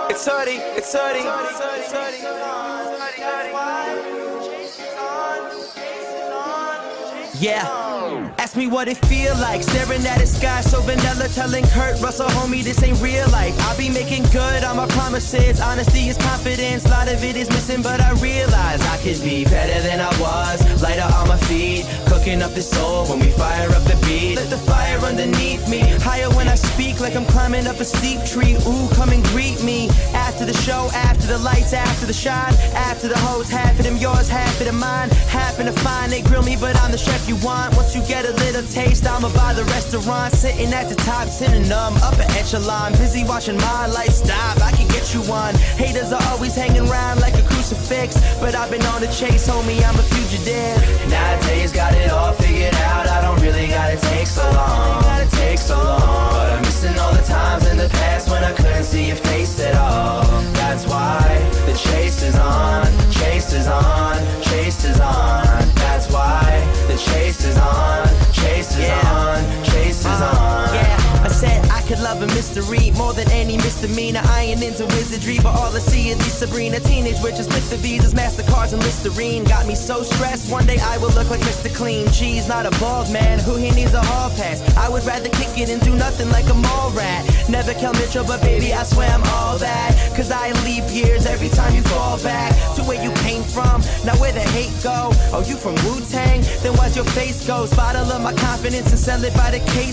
It's hurting, it's hurting. Yeah. Ask me what it feel like, staring at the sky so vanilla, telling Kurt Russell, homie, this ain't real life. I'll be making good on my promises. Honesty is confidence, a lot of it is missing, but I realize I could be better than I was. Lighter on my feet, cooking up the soul when we fire up the beat. Let the fire underneath me, higher when I speak, like I'm climbing up a steep tree. Ooh, come and greet me. After the show, after the lights, after the shine, after the hoes, half of them yours, half of them mine. Happen to find they grill me, but I'm the chef you want. Once you get a little taste, I'ma buy the restaurant. Sitting at the top, synonym, upper echelon. Busy watching my life stop, I can get you one. Haters are always hanging around like a crucifix, but I've been on the chase, homie, I'm a fugitive. Nowadays got it all figured out, I don't really gotta take so long. But I'm missing all the times in the past when I couldn't see your face at all. That's why the chase is on, chase is on, chase is on. That's why the chase is on, chase is on, chase is on. Yeah, I said I could love a mystery more than any misdemeanor. I ain't into wizardry, but all I see is these Sabrina teenage witches with the visas, MasterCards, and Listerine. Got me so stressed, one day I will look like Mr. Clean. G's not a bald man, who he needs a hall pass. I would rather kick it and do nothing like a mall rat. Never Kel Mitchell, but baby, I swear I'm all that. Cause I leap years every time you fall back to where you came from. Now where the hate go? Oh, you from Wu-Tang? Then why's your face go? Bottle of my confidence and sell it by the case.